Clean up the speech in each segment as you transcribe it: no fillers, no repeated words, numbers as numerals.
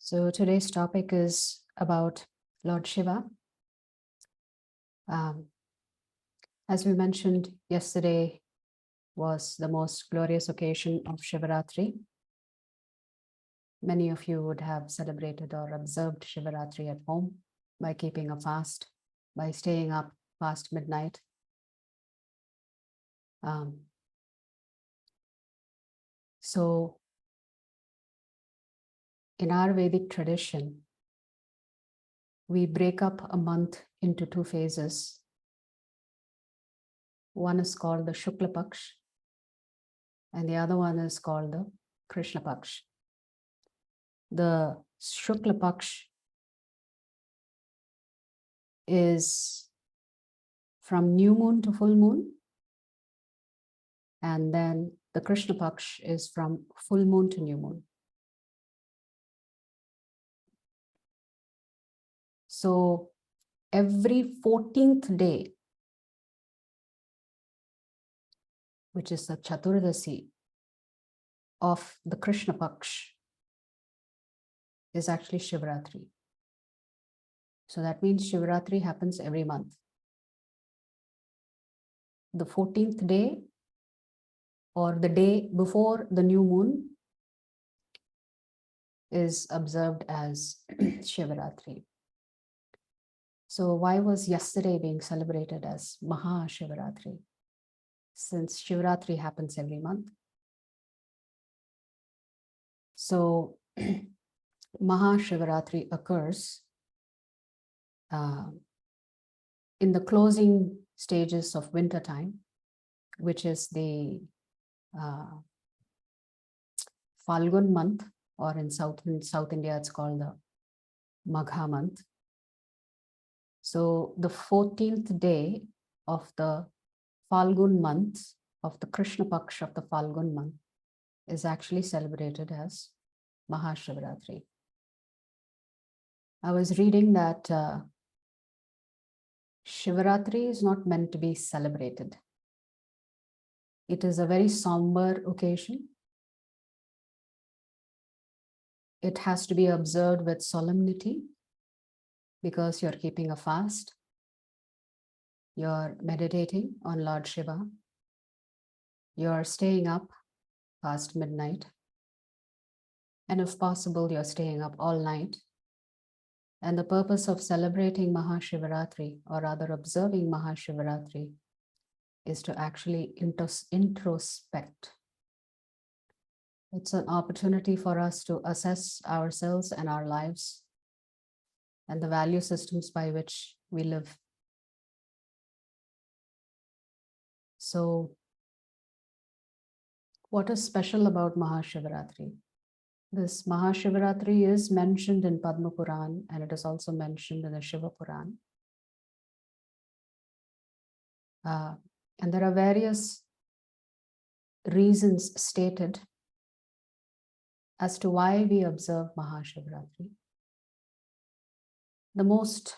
So today's topic is about Lord Shiva. Um, as we mentioned yesterday, was the most glorious occasion of Shivaratri. Many of you would have celebrated or observed Shivaratri at home by keeping a fast, by staying up past midnight. So in our Vedic tradition, we break up a month into two phases. One is called the Shukla Paksh, and the other one is called the Krishna Paksh. The Shukla Paksh is from new moon to full moon, and then the Krishna Paksh is from full moon to new moon. So every 14th day, which is the Chaturdasi of the Krishna Paksh, is actually Shivaratri. So that means Shivaratri happens every month. The 14th day or the day before the new moon is observed as Shivaratri. So why was yesterday being celebrated as Maha Shivaratri? Since Shivaratri happens every month. So Maha Shivaratri occurs in the closing stages of winter time, which is the Falgun month, or in South India, it's called the Magha month. So the 14th day of the Falgun month, of the Krishna Paksh of the Falgun month, is actually celebrated as Mahashivaratri. I was reading that Shivaratri is not meant to be celebrated. It is a very somber occasion. It has to be observed with solemnity because you're keeping a fast. You're meditating on Lord Shiva. You're staying up past midnight. And if possible, you're staying up all night. And the purpose of celebrating Mahashivaratri, or rather observing Mahashivaratri, is to actually introspect. It's an opportunity for us to assess ourselves and our lives and the value systems by which we live. So, what is special about Mahashivaratri? This Mahashivaratri is mentioned in Padma Puran, and it is also mentioned in the Shiva Puran. And there are various reasons stated as to why we observe Mahashivaratri. The most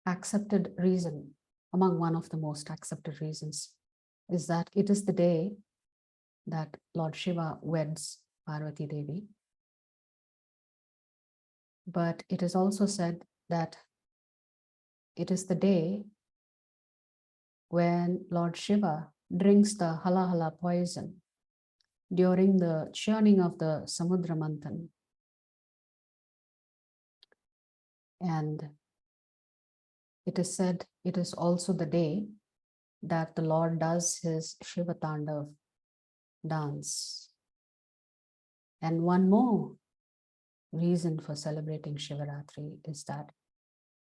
accepted reason, among one of the most accepted reasons, is that it is the day that Lord Shiva weds Parvati Devi. But it is also said that it is the day when Lord Shiva drinks the hala hala poison during the churning of the Samudra Manthan. And it is said it is also the day that the Lord does his Shiva Tandav dance. And one more reason for celebrating Shivaratri is that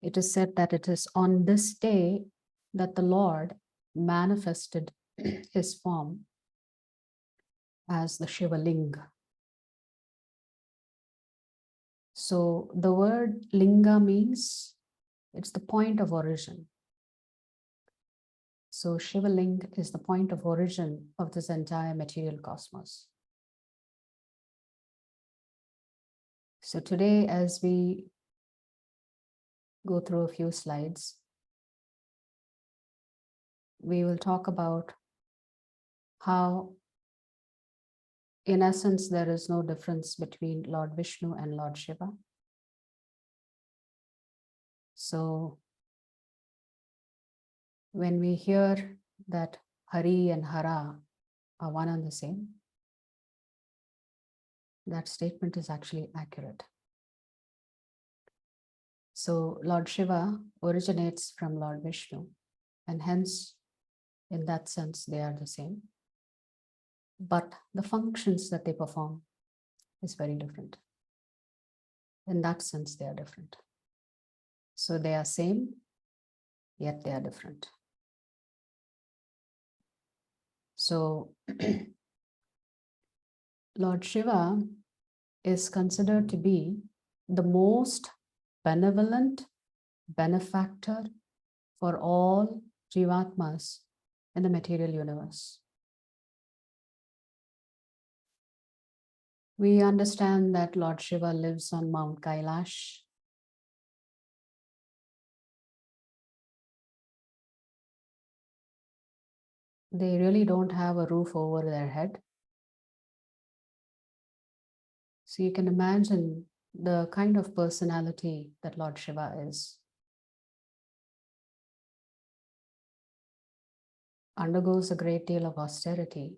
it is said that it is on this day that the Lord manifested his form as the Shiva Linga. So the word Linga means it's the point of origin. So Shiva Linga is the point of origin of this entire material cosmos. So today, as we go through a few slides, we will talk about how, in essence, there is no difference between Lord Vishnu and Lord Shiva. So when we hear that Hari and Hara are one and the same, that statement is actually accurate. So Lord Shiva originates from Lord Vishnu, and hence, in that sense, they are the same. But the functions that they perform is very different. In that sense, they are different. So they are same, yet they are different. So Lord Shiva is considered to be the most benevolent benefactor for all Jivatmas in the material universe. We understand that Lord Shiva lives on Mount Kailash. They really don't have a roof over their head. So you can imagine the kind of personality that Lord Shiva is. Undergoes a great deal of austerity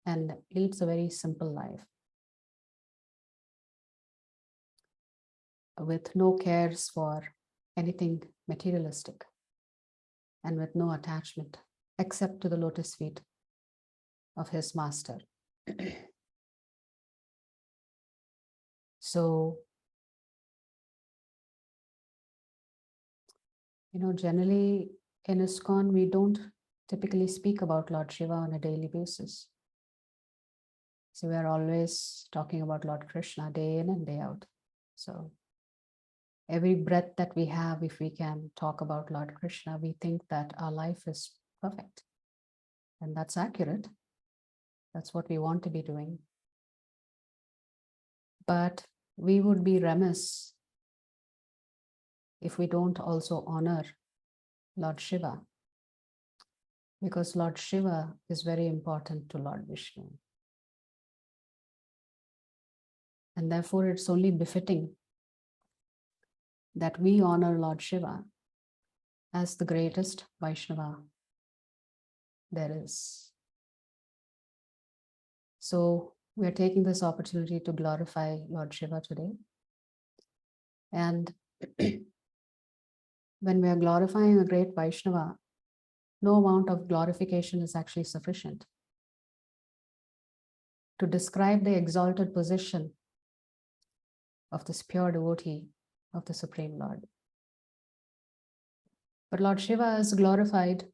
and leads a very simple life with no cares for anything materialistic and with no attachment except to the lotus feet of his master. So, generally in ISKCON, we don't typically speak about Lord Shiva on a daily basis. So we are always talking about Lord Krishna day in and day out. So every breath that we have, if we can talk about Lord Krishna, we think that our life is perfect. And that's accurate. That's what we want to be doing. But we would be remiss if we don't also honor Lord Shiva, because Lord Shiva is very important to Lord Vishnu. And therefore, it's only befitting that we honor Lord Shiva as the greatest Vaishnava there is. So we are taking this opportunity to glorify Lord Shiva today. And when we are glorifying a great Vaishnava, no amount of glorification is actually sufficient to describe the exalted position of this pure devotee of the Supreme Lord. But Lord Shiva is glorified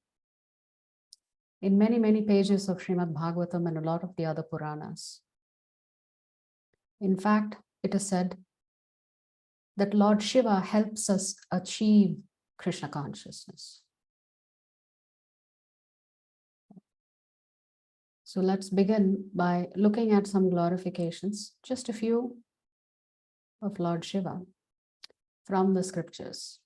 in many, many pages of Srimad Bhagavatam and a lot of the other Puranas. In fact, it is said that Lord Shiva helps us achieve Krishna consciousness. So let's begin by looking at some glorifications, just a few of Lord Shiva from the scriptures.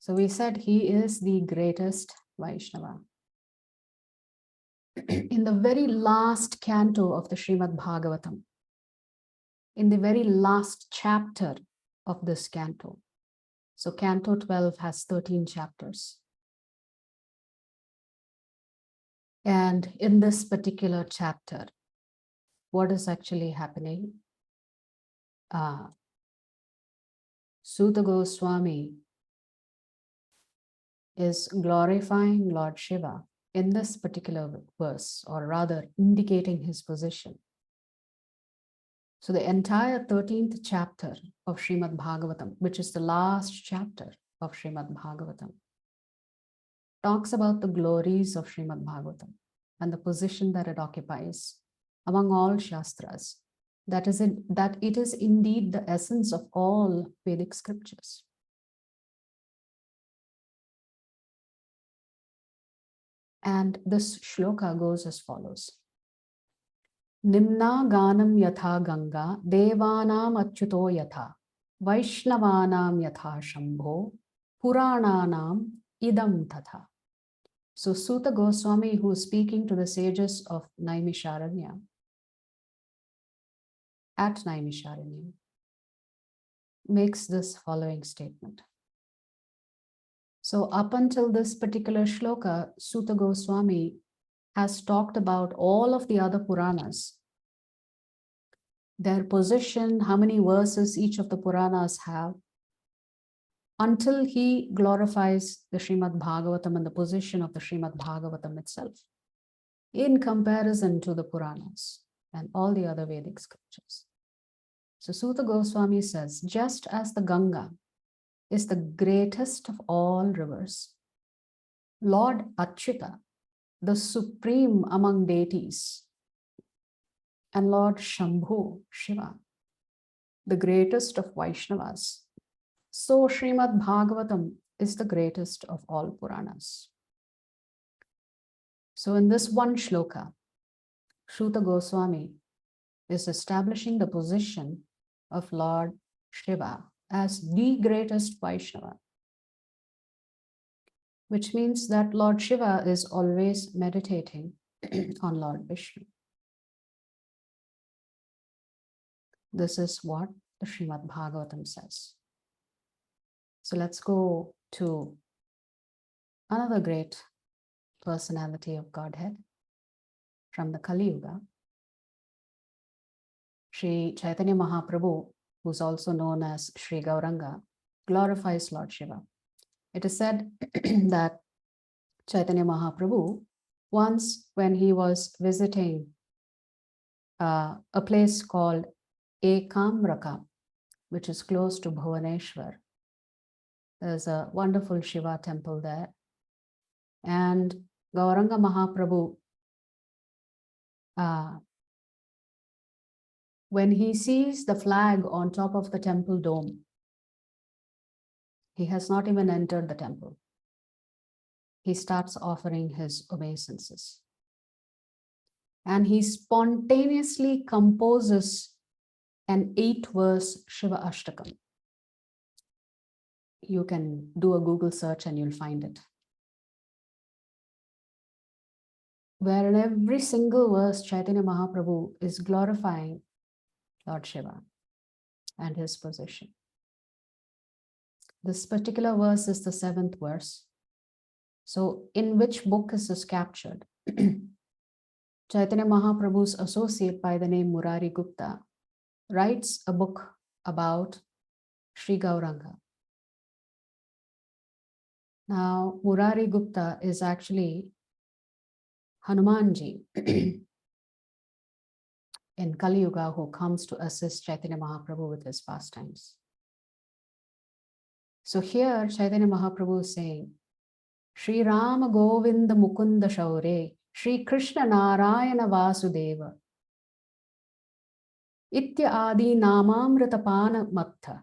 So we said he is the greatest Vaishnava. In the very last canto of the Srimad Bhagavatam, in the very last chapter of this canto, so canto 12 has 13 chapters. And in this particular chapter, what is actually happening? Suta Goswami is glorifying Lord Shiva in this particular verse, or rather indicating his position. So the entire 13th chapter of Srimad Bhagavatam, which is the last chapter of Srimad Bhagavatam, talks about the glories of Srimad Bhagavatam and the position that it occupies among all Shastras, that it is indeed the essence of all Vedic scriptures. And this shloka goes as follows. Nimna ganam yatha ganga, devanam achyuto yatha, vaishnavanam yatha shambho, purananam idam tatha. So Suta Goswami, who is speaking to the sages of Naimisharanya, at Naimisharanya, makes this following statement. So up until this particular shloka, Suta Goswami has talked about all of the other Puranas, their position, how many verses each of the Puranas have, until he glorifies the Srimad Bhagavatam and the position of the Srimad Bhagavatam itself in comparison to the Puranas and all the other Vedic scriptures. So Suta Goswami says, just as the Ganga is the greatest of all rivers, Lord Achyuta, the supreme among deities, and Lord Shambhu, Shiva, the greatest of Vaishnavas, so Srimad Bhagavatam is the greatest of all Puranas. So in this one shloka, Suta Goswami is establishing the position of Lord Shiva as the greatest Vaishnava, which means that Lord Shiva is always meditating on Lord Vishnu. This is what the Srimad Bhagavatam says. So let's go to another great personality of Godhead from the Kali Yuga, Sri Chaitanya Mahaprabhu, who's also known as Sri Gauranga, glorifies Lord Shiva. It is said that Chaitanya Mahaprabhu, once when he was visiting a place called Ekamraka, which is close to Bhuvaneshwar, there's a wonderful Shiva temple there. And Gauranga Mahaprabhu, when he sees the flag on top of the temple dome, he has not even entered the temple. He starts offering his obeisances. And he spontaneously composes an 8-verse Shiva Ashtakam. You can do a Google search and you'll find it. Where in every single verse, Chaitanya Mahaprabhu is glorifying Lord Shiva and his position. This particular verse is the 7th verse. So in which book is this captured? Chaitanya Mahaprabhu's associate by the name Murari Gupta writes a book about Sri Gauranga. Now, Murari Gupta is actually Hanumanji in Kali Yuga who comes to assist Chaitanya Mahaprabhu with his pastimes. So here Chaitanya Mahaprabhu is saying, Sri Rama Govinda Mukunda Shaure, Sri Krishna Narayana Vasudeva, Itya Adi Namamritapana Mattha,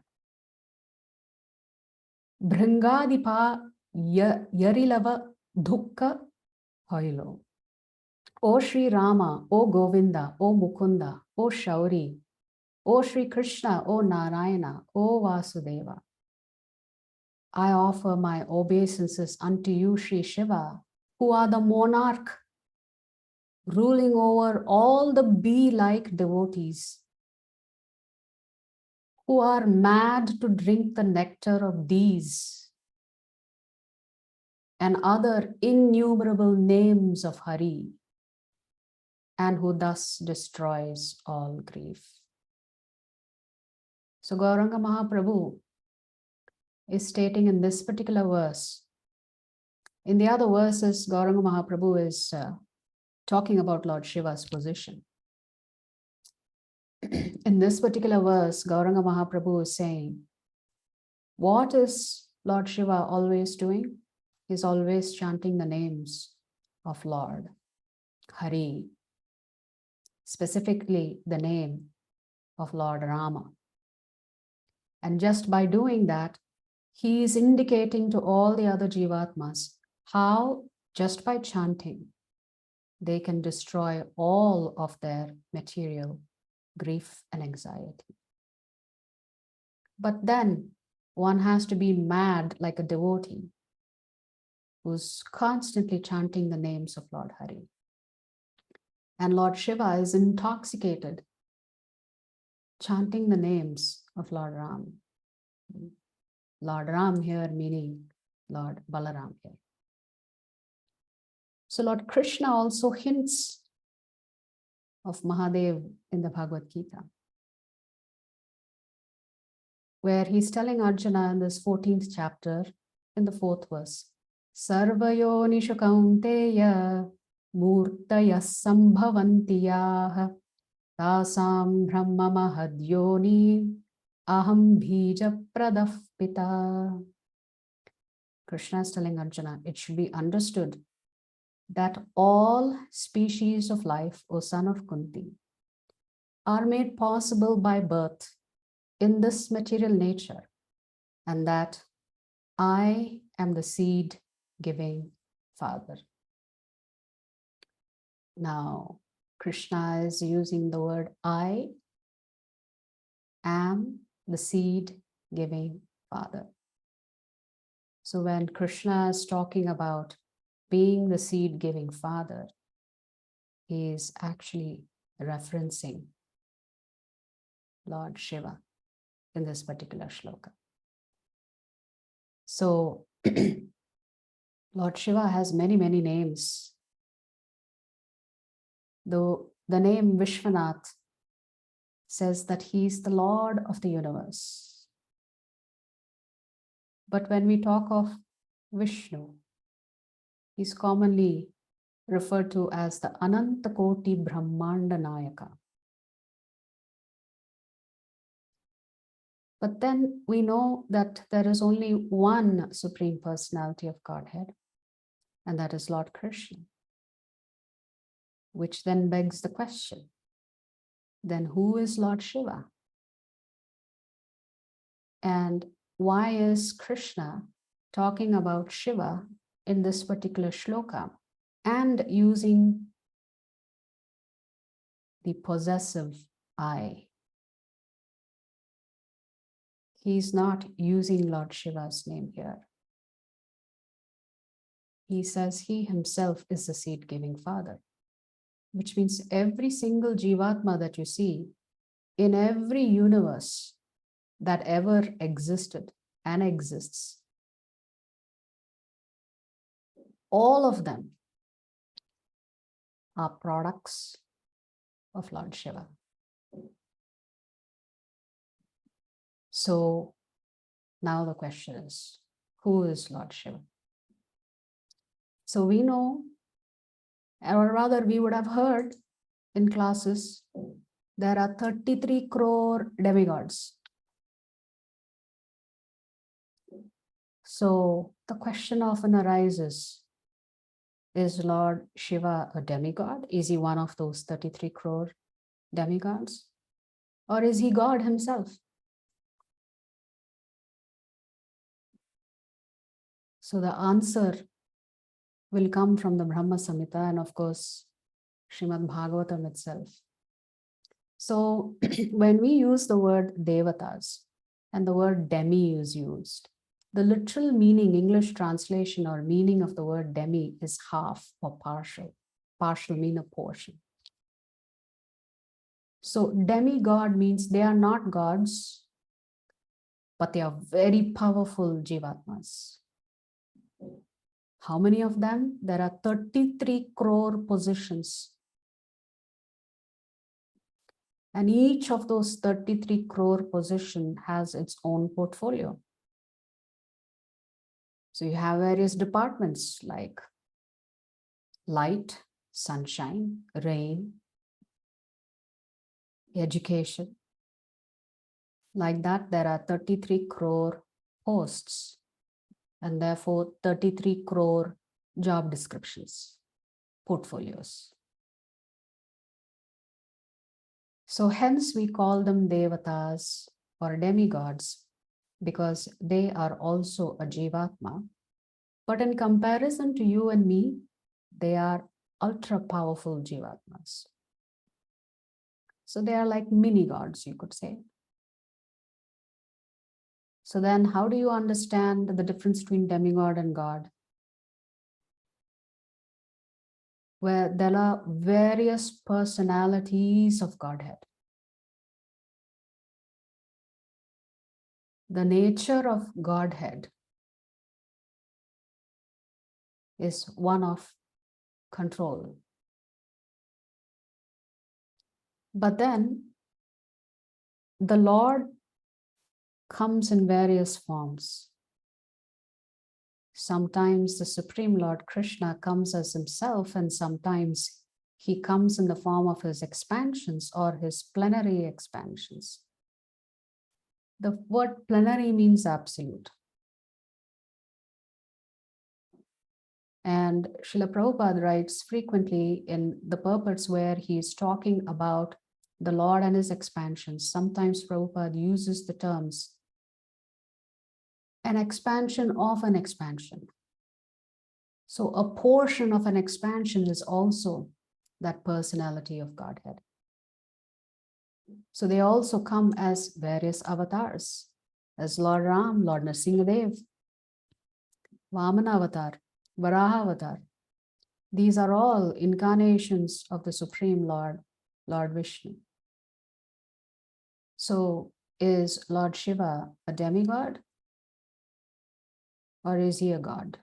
Bhringadipa Yarilava Dukka Hoilo. O Sri Rama, O Govinda, O Mukunda, O Shauri, O Sri Krishna, O Narayana, O Vasudeva. I offer my obeisances unto you, Sri Shiva, who are the monarch, ruling over all the bee-like devotees, who are mad to drink the nectar of these and other innumerable names of Hari, and who thus destroys all grief. So Gauranga Mahaprabhu is stating in this particular verse. In the other verses, Gauranga Mahaprabhu is talking about Lord Shiva's position. In this particular verse, Gauranga Mahaprabhu is saying, what is Lord Shiva always doing? He's always chanting the names of Lord Hari, specifically the name of Lord Rama. And just by doing that, he is indicating to all the other Jivatmas how, just by chanting, they can destroy all of their material grief and anxiety. But then one has to be mad like a devotee who's constantly chanting the names of Lord Hari. And Lord Shiva is intoxicated, chanting the names of Lord Ram. Lord Ram here meaning Lord Balaram here. So Lord Krishna also hints of Mahadev in the Bhagavad Gita, where he's telling Arjuna in this 14th chapter, in the 4th verse, Sarvayonishu kaunteya murtaya sambhavanti yaha tasam brahma mahadyoni aham bija pradah pita. Krishna is telling Arjuna, it should be understood that all species of life, O son of Kunti, are made possible by birth in this material nature, and that I am the seed-giving father. Now, Krishna is using the word I am the seed-giving father. So when Krishna is talking about being the seed-giving father, he is actually referencing Lord Shiva in this particular shloka. So Lord Shiva has many, many names. Though the name Vishwanath says that he is the Lord of the universe. But when we talk of Vishnu, he's commonly referred to as the Anantakoti Brahmanda Nayaka. But then we know that there is only one Supreme Personality of Godhead, and that is Lord Krishna, which then begs the question, then who is Lord Shiva? And why is Krishna talking about Shiva in this particular shloka and using the possessive I? He's not using Lord Shiva's name here. He says he himself is the seed-giving father, which means every single Jivatma that you see in every universe that ever existed and exists, all of them are products of Lord Shiva. So now the question is, who is Lord Shiva? So we know, or rather we would have heard in classes, there are 33 crore demigods. So the question often arises, is Lord Shiva a demigod? Is he one of those 33 crore demigods? Or is he God himself? So the answer will come from the Brahma Samhita and of course, Srimad Bhagavatam itself. So when we use the word devatas and the word demi is used, the literal meaning, English translation or meaning of the word demi is half or partial. Partial mean a portion. So demigod means they are not gods, but they are very powerful jivatmas. How many of them? There are 33 crore positions. And each of those 33 crore position has its own portfolio. So you have various departments like light, sunshine, rain, education. Like that, there are 33 crore posts and therefore 33 crore job descriptions, portfolios. So hence we call them devatas or demigods because they are also a jivatma. But in comparison to you and me, they are ultra powerful jivatmas. So they are like mini gods, you could say. So then how do you understand the difference between demigod and God? Where there are various personalities of Godhead. The nature of Godhead is one of control. But then the Lord comes in various forms. Sometimes the Supreme Lord Krishna comes as himself, and sometimes he comes in the form of his expansions or his plenary expansions. The word plenary means absolute. And Srila Prabhupada writes frequently in the purports where he is talking about the Lord and his expansions. Sometimes Prabhupada uses the terms an expansion of an expansion. So a portion of an expansion is also that personality of Godhead. So they also come as various avatars, as Lord Ram, Lord Nrsimhadev, Vamana avatar, Varaha avatar. These are all incarnations of the Supreme Lord, Lord Vishnu. So is Lord Shiva a demigod or is he a god?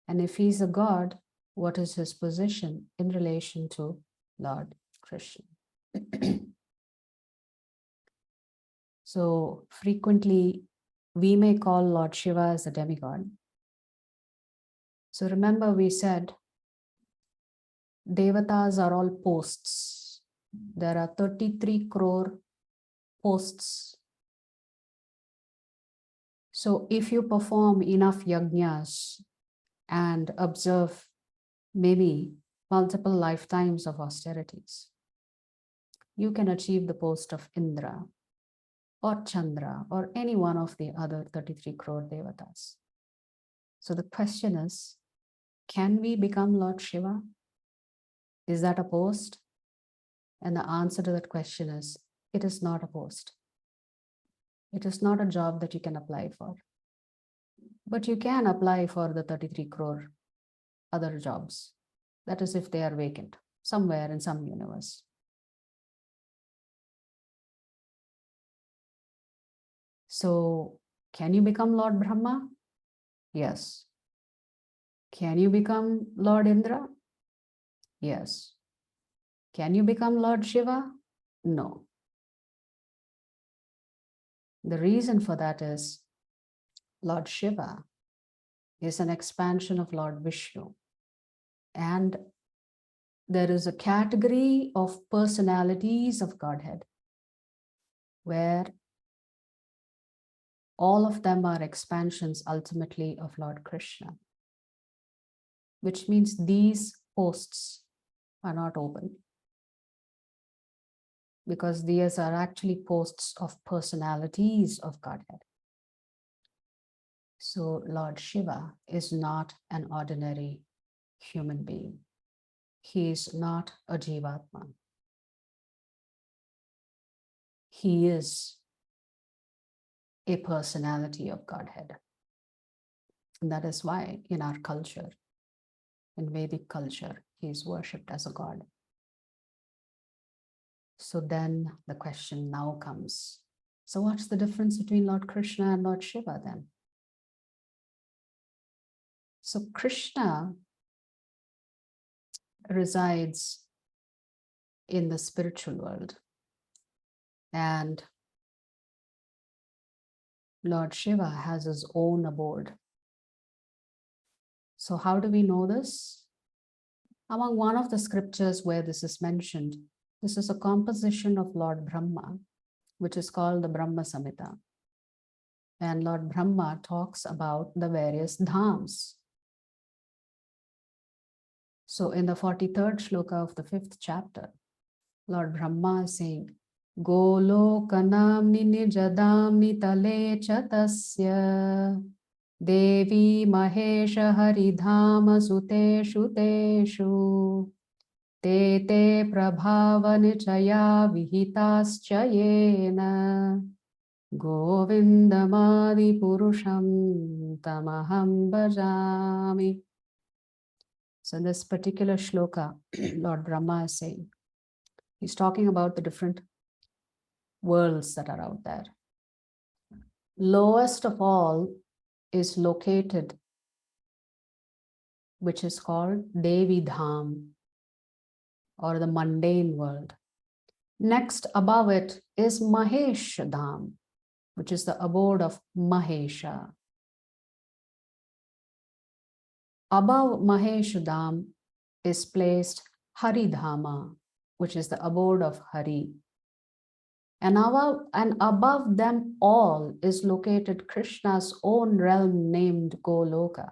And if he's a god, what is his position in relation to Lord Krishna? So frequently we may call Lord Shiva as a demigod. So remember we said Devatas are all posts. There are 33 crore posts. So if you perform enough yajnas and observe maybe multiple lifetimes of austerities, you can achieve the post of Indra or Chandra or any one of the other 33 crore devatas. So the question is, can we become Lord Shiva? Is that a post? And the answer to that question is, it is not a post. It is not a job that you can apply for. But you can apply for the 33 crore other jobs. That is if they are vacant somewhere in some universe. So can you become Lord Brahma? Yes. Can you become Lord Indra? Yes. Can you become Lord Shiva? No. The reason for that is Lord Shiva is an expansion of Lord Vishnu. And there is a category of personalities of Godhead where all of them are expansions ultimately of Lord Krishna, which means these posts are not open because these are actually posts of personalities of Godhead. So Lord Shiva is not an ordinary human being. He is not a Jivatma. He is a personality of Godhead. And that is why in our culture, in Vedic culture, he is worshipped as a god. So then the question now comes, so what's the difference between Lord Krishna and Lord Shiva then? So Krishna resides in the spiritual world and Lord Shiva has his own abode. So how do we know this? Among one of the scriptures where this is mentioned, this is a composition of Lord Brahma, which is called the Brahma Samhita. And Lord Brahma talks about the various dhams. So in the 43rd shloka of the 5th chapter, Lord Brahma is saying, Golokanamni nijadamni tale chatasya Devi Mahesha Haridhama Suteshu Teshu Te Te Prabhava Nichaya Vihitascha Yena Govindamadi Purusham Tamaham Bhajami. So in this particular shloka, Lord Brahma is saying, he's talking about the different worlds that are out there. Lowest of all is located, which is called Devi Dham, or the mundane world. Next above it is Mahesh Dham, which is the abode of Mahesha. Above Mahesh Dham is placed Haridhama, which is the abode of Hari. And above them all is located Krishna's own realm named Goloka.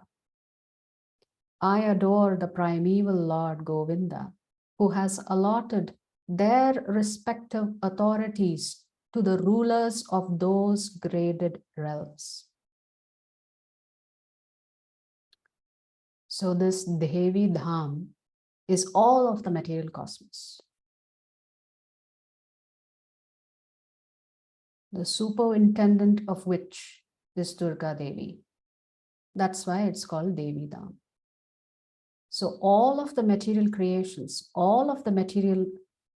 I adore the primeval Lord Govinda, who has allotted their respective authorities to the rulers of those graded realms. So this Devi Dham is all of the material cosmos. The superintendent of which is Durga Devi. That's why it's called Devi Dham. So all of the material creations, all of the material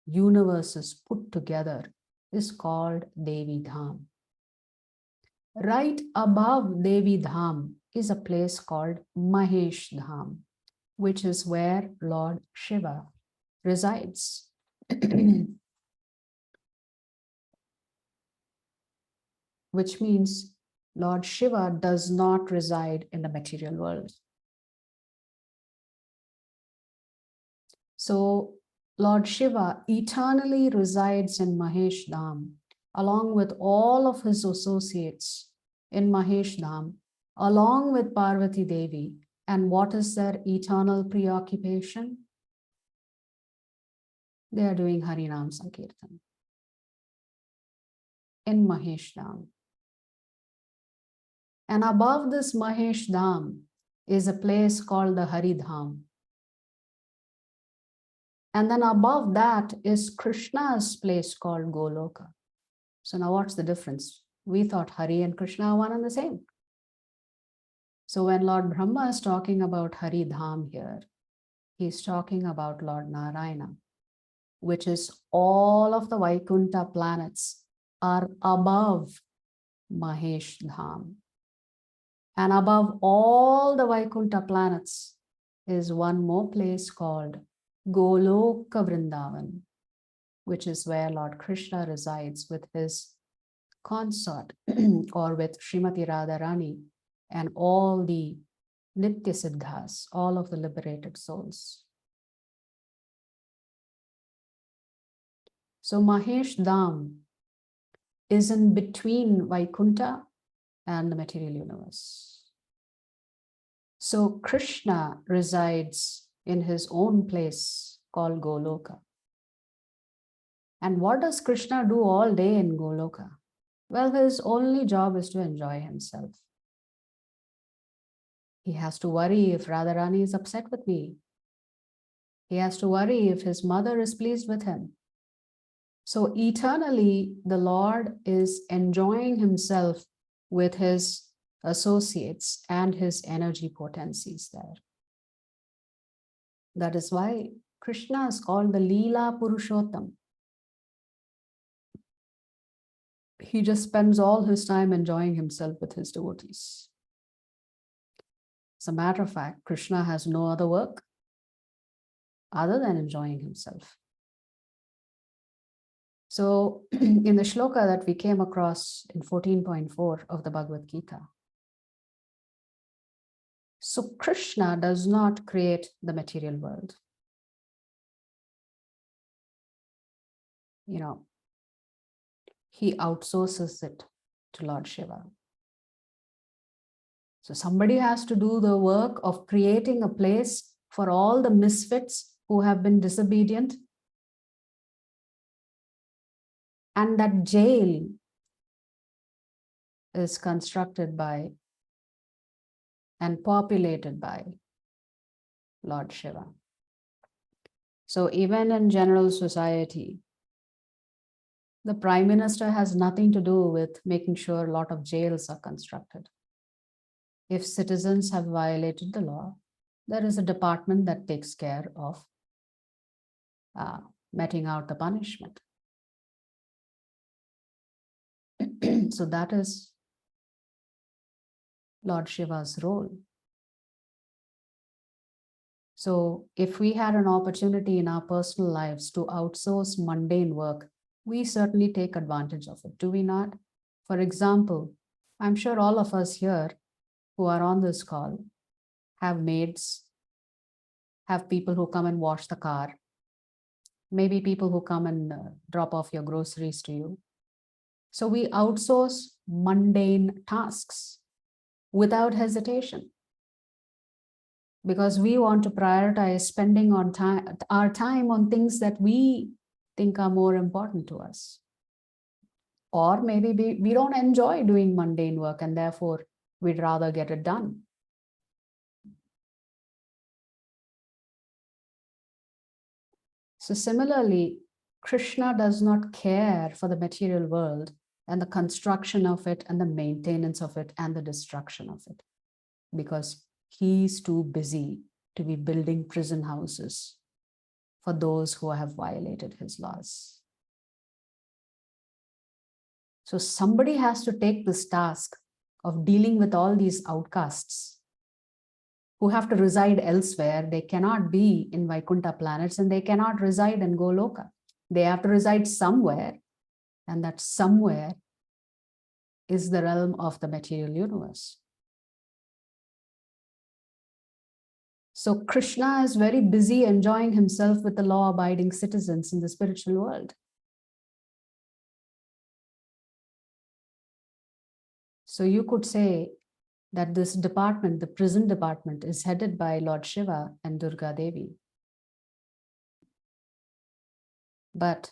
universes put together is called Devi Dham. Right above Devi Dham is a place called Mahesh Dham, which is where Lord Shiva resides. Which means Lord Shiva does not reside in the material world. So Lord Shiva eternally resides in Mahesh Dham, along with all of his associates in Mahesh Dham, along with Parvati Devi. And what is their eternal preoccupation? They are doing Harinam Sankirtan in Mahesh Dham. And above this Mahesh Dham is a place called the Haridham. And then above that is Krishna's place called Goloka. So now what's the difference? We thought Hari and Krishna are one and the same. So when Lord Brahma is talking about Hari Dham here, he's talking about Lord Narayana, which is all of the Vaikuntha planets are above Mahesh Dham. And above all the Vaikuntha planets is one more place called Goloka Vrindavan, which is where Lord Krishna resides with his consort or with Srimati Radharani and all the Nitya Siddhas, all of the liberated souls. So Mahesh Dham is in between Vaikuntha and the material universe. So Krishna resides in his own place called Goloka. And what does Krishna do all day in Goloka? Well, his only job is to enjoy himself. He has to worry if Radharani is upset with me. He has to worry if his mother is pleased with him. So eternally, the Lord is enjoying himself with his associates and his energy potencies there. That is why Krishna is called the Leela Purushottam. He just spends all his time enjoying himself with his devotees. As a matter of fact, Krishna has no other work other than enjoying himself. So in the shloka that we came across in 14.4 of the Bhagavad Gita, so Krishna does not create the material world. You know, he outsources it to Lord Shiva. So somebody has to do the work of creating a place for all the misfits who have been disobedient. And that jail is constructed by and populated by Lord Shiva. So even in general society, the Prime Minister has nothing to do with making sure a lot of jails are constructed. If citizens have violated the law, there is a department that takes care of meting out the punishment. So that is Lord Shiva's role. So if we had an opportunity in our personal lives to outsource mundane work, we certainly take advantage of it, do we not? For example, I'm sure all of us here who are on this call have maids, have people who come and wash the car, maybe people who come and drop off your groceries to you. So we outsource mundane tasks without hesitation because we want to prioritize spending our time on things that we think are more important to us. Or maybe we don't enjoy doing mundane work and therefore we'd rather get it done. So similarly, Krishna does not care for the material world and the construction of it and the maintenance of it and the destruction of it, because he's too busy to be building prison houses for those who have violated his laws. So somebody has to take this task of dealing with all these outcasts who have to reside elsewhere. They cannot be in Vaikuntha planets and they cannot reside in Goloka. They have to reside somewhere, and that somewhere is the realm of the material universe. So Krishna is very busy enjoying himself with the law-abiding citizens in the spiritual world. So you could say that this department, the prison department, is headed by Lord Shiva and Durga Devi. But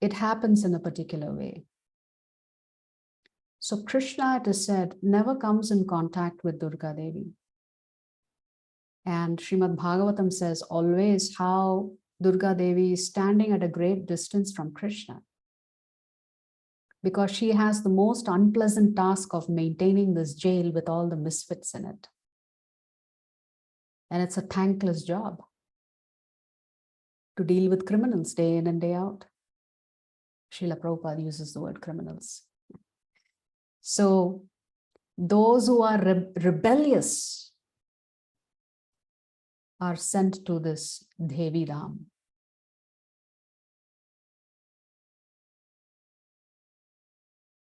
it happens in a particular way. So Krishna, it is said, never comes in contact with Durga Devi. And Srimad Bhagavatam says always how Durga Devi is standing at a great distance from Krishna, because she has the most unpleasant task of maintaining this jail with all the misfits in it. And it's a thankless job to deal with criminals day in and day out. Srila Prabhupada uses the word criminals. So those who are rebellious are sent to this Devi Ram.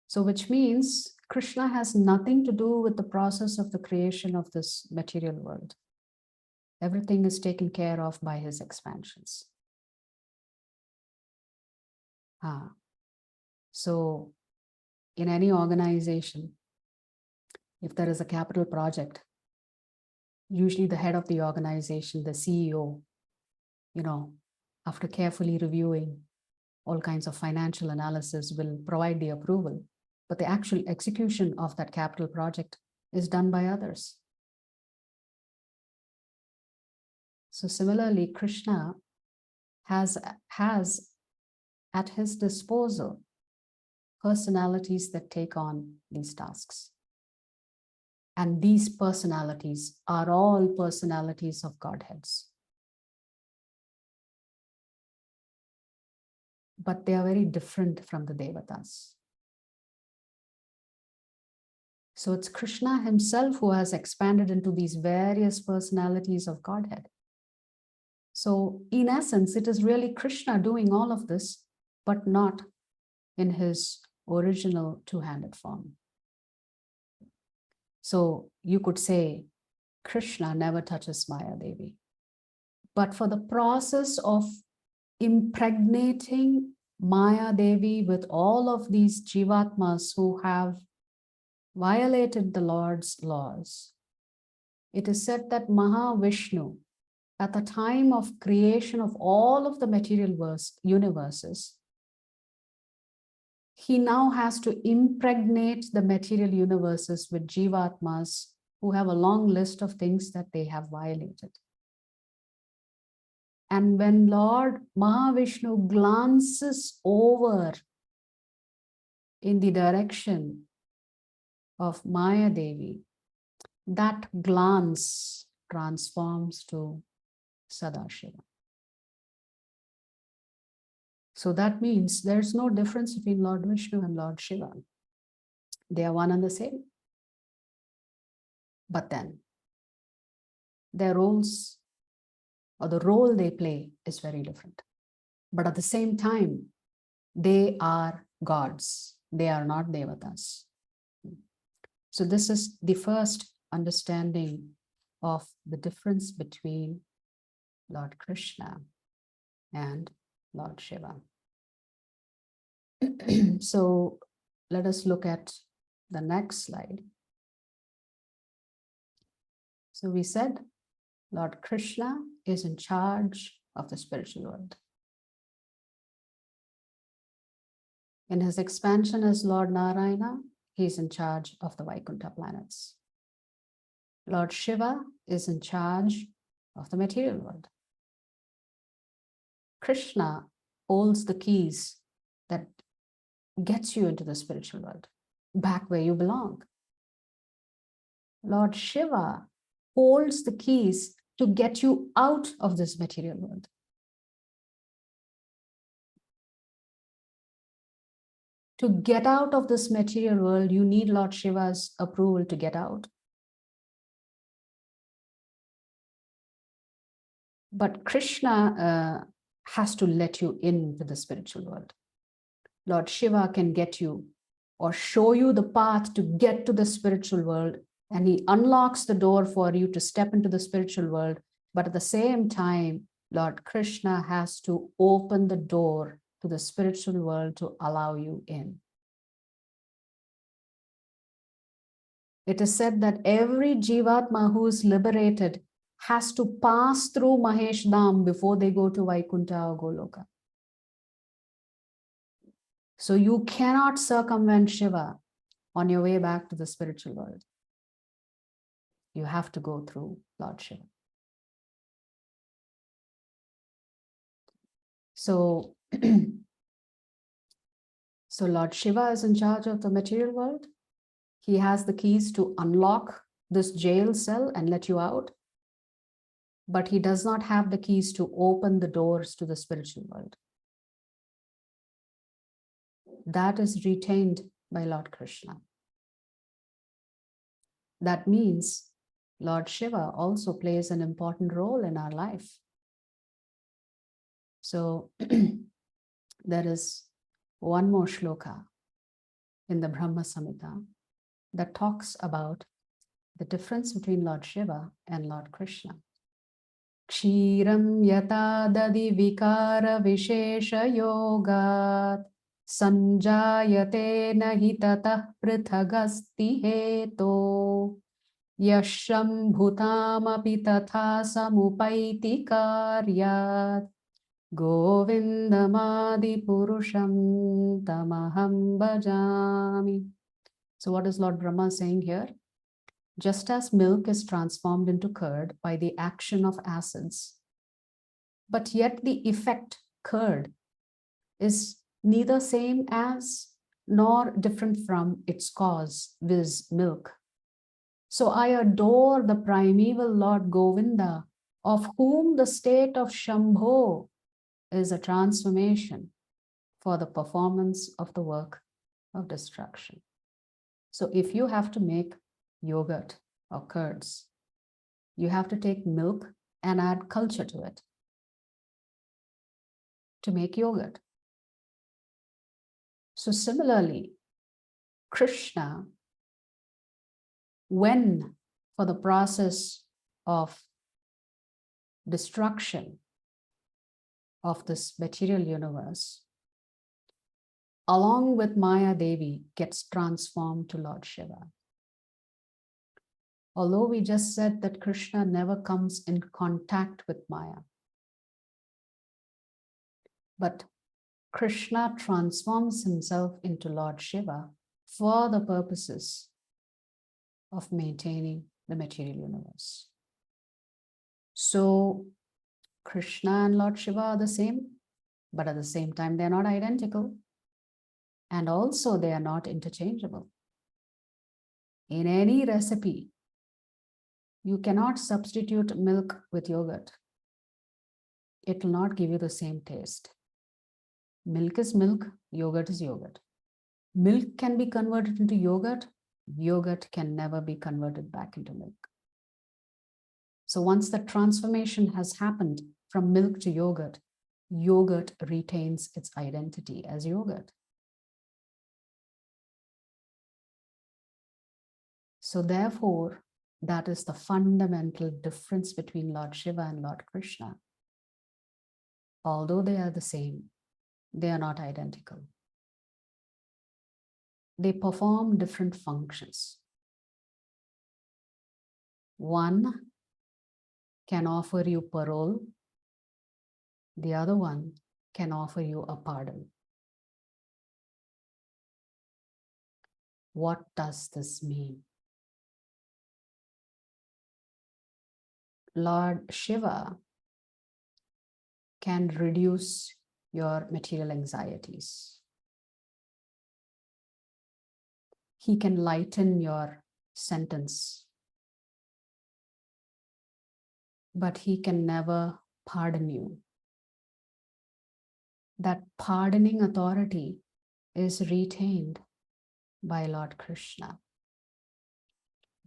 So which means Krishna has nothing to do with the process of the creation of this material world. Everything is taken care of by his expansions. So in any organization, if there is a capital project, usually the head of the organization, the CEO, after carefully reviewing all kinds of financial analysis, will provide the approval. But the actual execution of that capital project is done by others. So similarly, Krishna has at his disposal personalities that take on these tasks. And these personalities are all personalities of Godheads. But they are very different from the Devatas. So it's Krishna himself who has expanded into these various personalities of Godhead. So in essence, it is really Krishna doing all of this, but not in his original two-handed form. So you could say Krishna never touches Maya Devi. But for the process of impregnating Maya Devi with all of these Jivatmas who have violated the Lord's laws, it is said that Mahavishnu, at the time of creation of all of the material universes, he now has to impregnate the material universes with Jivatmas who have a long list of things that they have violated. And when Lord Mahavishnu glances over in the direction of Maya Devi, that glance transforms to Sadashiva. So that means there's no difference between Lord Vishnu and Lord Shiva. They are one and the same. But then their roles, or the role they play, is very different. But at the same time, they are gods. They are not devatas. So this is the first understanding of the difference between Lord Krishna and Lord Shiva. So let us look at the next slide. So we said Lord Krishna is in charge of the spiritual world. In his expansion as Lord Narayana, he is in charge of the Vaikuntha planets. Lord Shiva is in charge of the material world. Krishna holds the keys that gets you into the spiritual world, back where you belong. Lord Shiva holds the keys to get you out of this material world. To get out of this material world, you need Lord Shiva's approval to get out. But Krishna has to let you into the spiritual world. Lord Shiva can get you or show you the path to get to the spiritual world, and he unlocks the door for you to step into the spiritual world. But at the same time, Lord Krishna has to open the door to the spiritual world to allow you in. It is said that every Jivatma who is liberated has to pass through Mahesh Dham before they go to Vaikuntha or Goloka. So you cannot circumvent Shiva on your way back to the spiritual world. You have to go through Lord Shiva. So, so Lord Shiva is in charge of the material world. He has the keys to unlock this jail cell and let you out. But he does not have the keys to open the doors to the spiritual world. That is retained by Lord Krishna. That means Lord Shiva also plays an important role in our life. So there is one more shloka in the Brahma Samhita that talks about the difference between Lord Shiva and Lord Krishna. Kshiram yata dadi vikara vishesha yogat sanjayate nahi tatah prithagasti heto yasham bhutamapi tatha samupaiti karyat govindamadi purusham tamaham bhajami. So what is Lord Brahma saying here? Just as milk is transformed into curd by the action of acids, but yet the effect curd is neither same as nor different from its cause, viz. Milk. So I adore the primeval Lord Govinda, of whom the state of Shambho is a transformation for the performance of the work of destruction. So if you have to make yogurt or curds, you have to take milk and add culture to it to make yogurt. So similarly, Krishna, when for the process of destruction of this material universe, along with Maya Devi, gets transformed to Lord Shiva. Although we just said that Krishna never comes in contact with Maya, but Krishna transforms himself into Lord Shiva for the purposes of maintaining the material universe. So Krishna and Lord Shiva are the same, but at the same time, they're not identical. And also they are not interchangeable. In any recipe, you cannot substitute milk with yogurt. It will not give you the same taste. Milk is milk, yogurt is yogurt. Milk can be converted into yogurt. Yogurt can never be converted back into milk. So once the transformation has happened from milk to yogurt, yogurt retains its identity as yogurt. So therefore, that is the fundamental difference between Lord Shiva and Lord Krishna. Although they are the same, they are not identical. They perform different functions. One can offer you parole, the other one can offer you a pardon. What does this mean? Lord Shiva can reduce your material anxieties. He can lighten your sentence, but he can never pardon you. That pardoning authority is retained by Lord Krishna.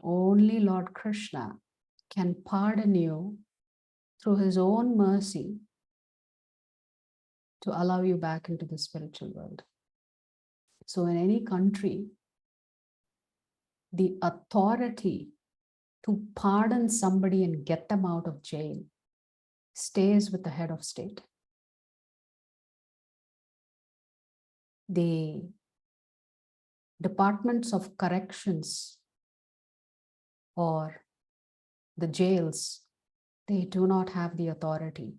Only Lord Krishna can pardon you through his own mercy to allow you back into the spiritual world. So in any country, the authority to pardon somebody and get them out of jail stays with the head of state. The departments of corrections or the jails, they do not have the authority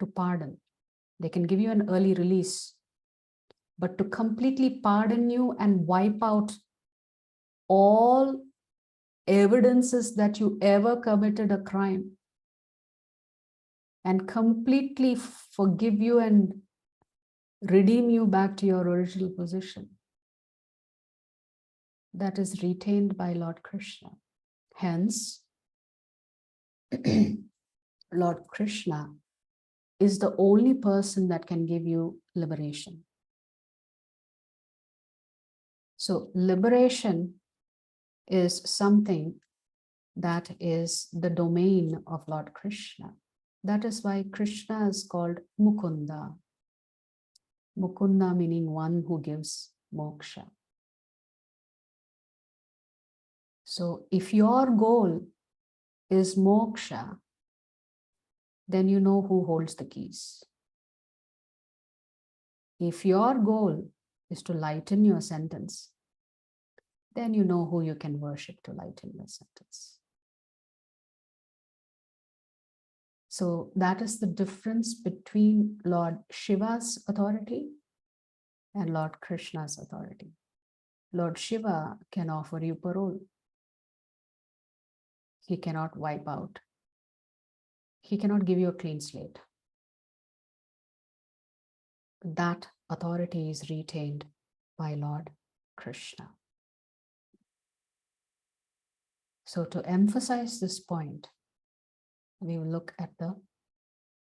to pardon. They can give you an early release, but to completely pardon you and wipe out all evidences that you ever committed a crime and completely forgive you and redeem you back to your original position, that is retained by Lord Krishna. Hence, Lord Krishna is the only person that can give you liberation. So liberation is something that is the domain of Lord Krishna. That is why Krishna is called Mukunda. Mukunda meaning one who gives moksha. So if your goal is moksha, then you know who holds the keys. If your goal is to lighten your sentence, then you know who you can worship to lighten your sentence. So that is the difference between Lord Shiva's authority and Lord Krishna's authority. Lord Shiva can offer you parole. He cannot wipe out. He cannot give you a clean slate. That authority is retained by Lord Krishna. So to emphasize this point, we will look at the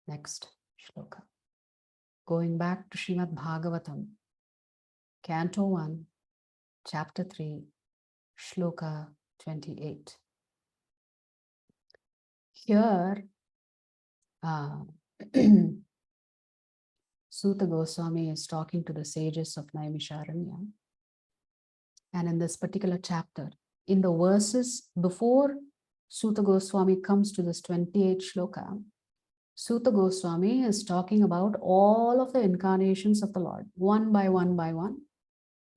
next shloka. Going back to Srimad Bhagavatam, Canto 1, Chapter 3, Shloka 28. Here, Suta Goswami is talking to the sages of Naimisharanya. And in this particular chapter, in the verses before Suta Goswami comes to this 28th shloka, Suta Goswami is talking about all of the incarnations of the Lord, one by one by one.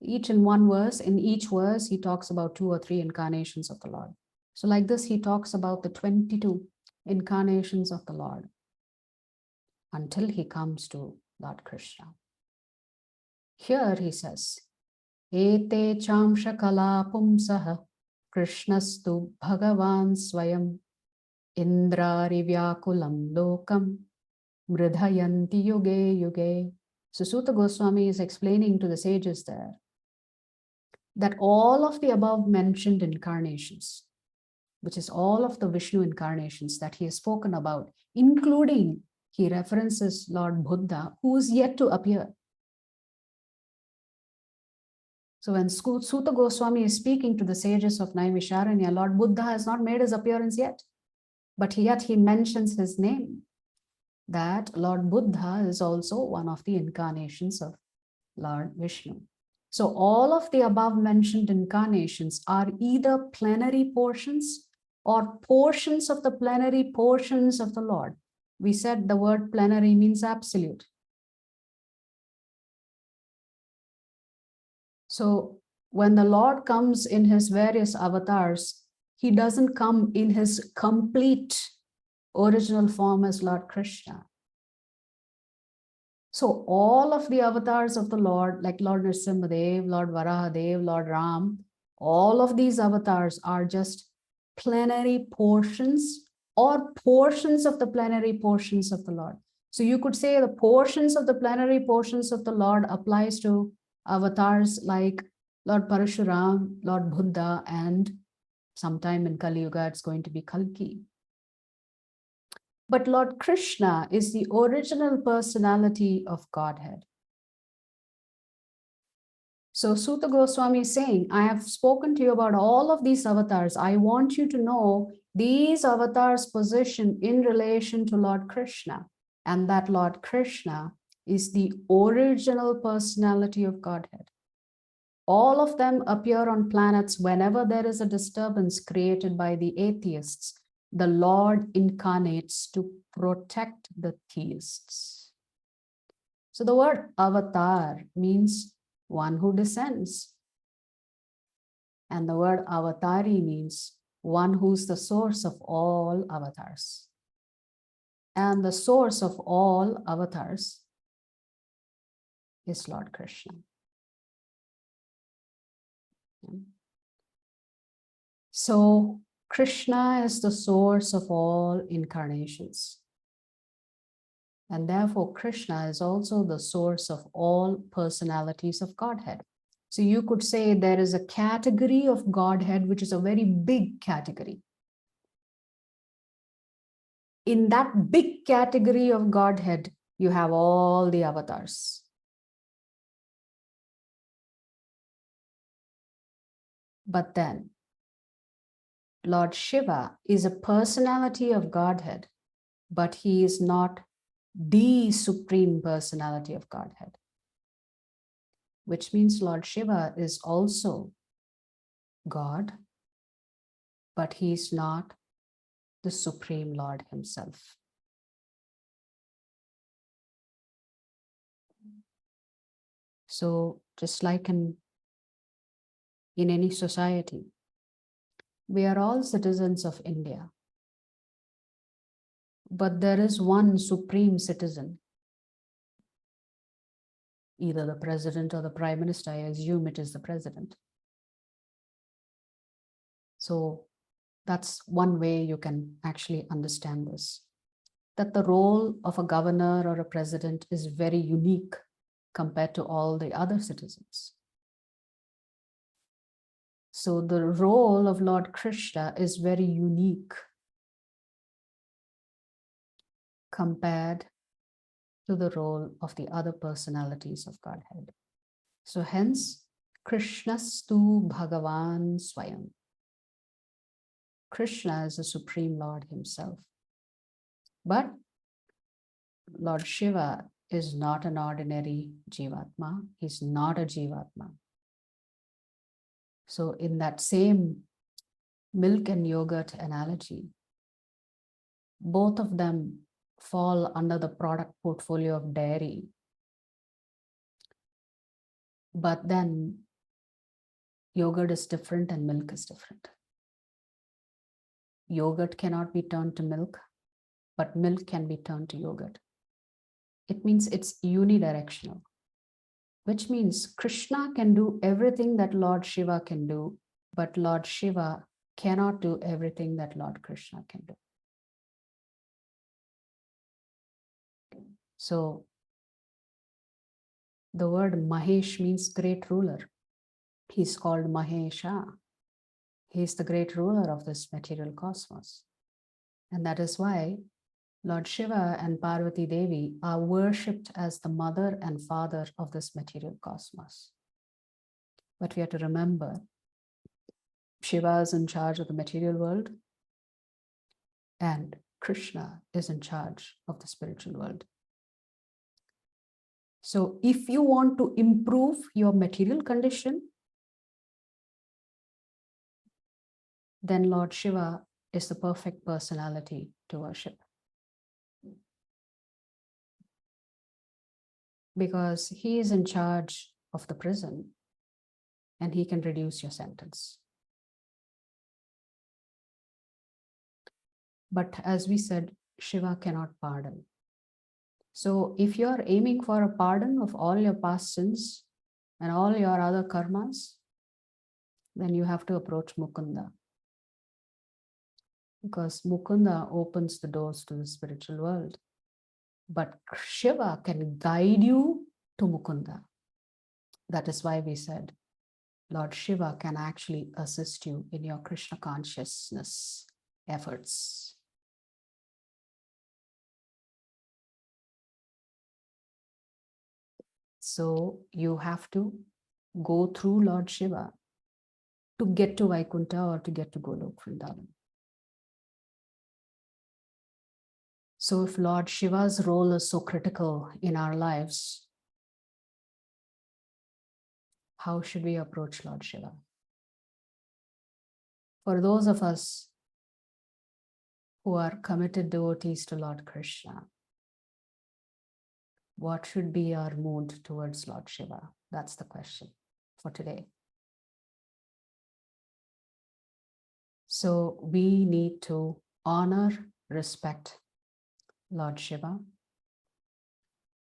Each in one verse, in each verse, he talks about 2 or 3 incarnations of the Lord. So like this, he talks about the 22 incarnations of the Lord until he comes to Lord Krishna. Here he says, Ete chamsha kala pumsaha Krishnastu Bhagavan Swayam Indrari Vyakulam Lokam Mridhayanti Yuge Yuge. So Suta Goswami is explaining to the sages there that all of the above mentioned incarnations, which is all of the Vishnu incarnations that he has spoken about, including he references Lord Buddha, who is yet to appear. So when Suta Goswami is speaking to the sages of Naimisharanya, Lord Buddha has not made his appearance yet, but yet he mentions his name, that Lord Buddha is also one of the incarnations of Lord Vishnu. So all of the above mentioned incarnations are either plenary portions or portions of the plenary portions of the Lord. We said the word plenary means absolute. So when the Lord comes in his various avatars, he doesn't come in his complete original form as Lord Krishna. So all of the avatars of the Lord, like Lord Nrsimhadev, Lord Varahadev, Lord Ram, all of these avatars are just plenary portions or portions of the plenary portions of the Lord. So you could say the portions of the plenary portions of the Lord applies to avatars like Lord Parashuram, Lord Buddha, and sometime in Kali Yuga, it's going to be Kalki. But Lord Krishna is the original personality of Godhead. So Suta Goswami is saying, I have spoken to you about all of these avatars. I want you to know these avatars' position in relation to Lord Krishna, and that Lord Krishna is the original personality of Godhead. All of them appear on planets whenever there is a disturbance created by the atheists. The Lord incarnates to protect the theists. So the word avatar means one who descends. And the word avatari means one who's the source of all avatars. And the source of all avatars is Lord Krishna. So Krishna is the source of all incarnations. And therefore, Krishna is also the source of all personalities of Godhead. So you could say there is a category of Godhead, which is a very big category. In that big category of Godhead, you have all the avatars. But then, Lord Shiva is a personality of Godhead, but he is not the supreme personality of Godhead, which means Lord Shiva is also God, but he is not the Supreme Lord himself. So just like in any society, we are all citizens of India, but there is one supreme citizen, either the president or the prime minister. I assume it is the president. So that's one way you can actually understand this, that the role of a governor or a president is very unique compared to all the other citizens. So the role of Lord Krishna is very unique compared to the role of the other personalities of Godhead. So hence, Krishnastu Bhagavan Swayam. Krishna is the Supreme Lord himself. But Lord Shiva is not an ordinary Jivatma. He's not a Jivatma. So in that same milk and yogurt analogy, both of them fall under the product portfolio of dairy. But then yogurt is different and milk is different. Yogurt cannot be turned to milk, but milk can be turned to yogurt. It means it's unidirectional, which means Krishna can do everything that Lord Shiva can do, but Lord Shiva cannot do everything that Lord Krishna can do. So the word Mahesh means great ruler. He's called Mahesha. He's the great ruler of this material cosmos. And that is why Lord Shiva and Parvati Devi are worshipped as the mother and father of this material cosmos. But we have to remember, Shiva is in charge of the material world and Krishna is in charge of the spiritual world. So if you want to improve your material condition, then Lord Shiva is the perfect personality to worship. Because he is in charge of the prison and he can reduce your sentence. But as we said, Shiva cannot pardon. So if you are aiming for a pardon of all your past sins and all your other karmas, then you have to approach Mukunda. Because Mukunda opens the doors to the spiritual world. But Shiva can guide you to Mukunda. That is why we said Lord Shiva can actually assist you in your Krishna consciousness efforts. So you have to go through Lord Shiva to get to Vaikuntha or to get to Golok Vrindavan. So if Lord Shiva's role is so critical in our lives, how should we approach Lord Shiva? For those of us who are committed devotees to Lord Krishna, what should be our mood towards Lord Shiva? That's the question for today. So we need to honor, respect Lord Shiva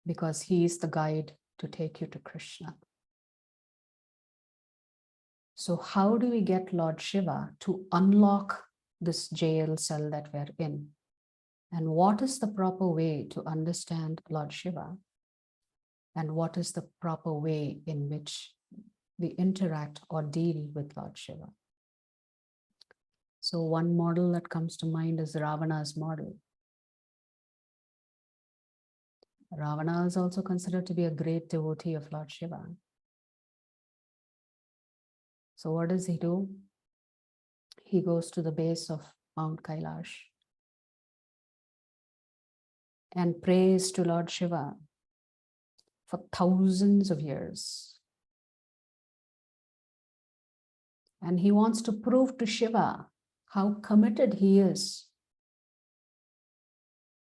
because he is the guide to take you to Krishna. So how do we get Lord Shiva to unlock this jail cell that we're in? And what is the proper way to understand Lord Shiva? And what is the proper way in which we interact or deal with Lord Shiva? So one model that comes to mind is Ravana's model. Ravana is also considered to be a great devotee of Lord Shiva. So what does he do? He goes to the base of Mount Kailash and prays to Lord Shiva for thousands of years. And he wants to prove to Shiva how committed he is.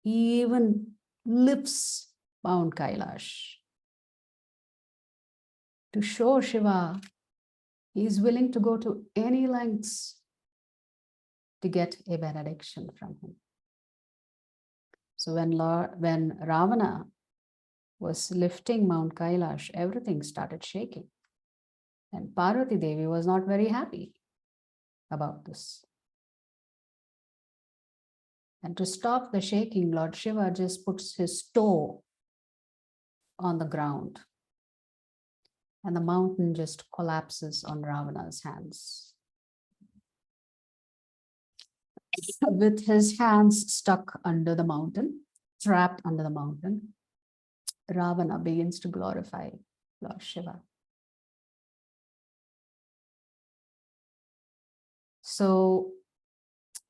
He even lifts Mount Kailash to show Shiva he is willing to go to any lengths to get a benediction from him. So when Ravana was lifting Mount Kailash, everything started shaking. And Parvati Devi was not very happy about this. And to stop the shaking, Lord Shiva just puts his toe on the ground. And the mountain just collapses on Ravana's hands. With his hands stuck under the mountain, trapped under the mountain, Ravana begins to glorify Lord Shiva. So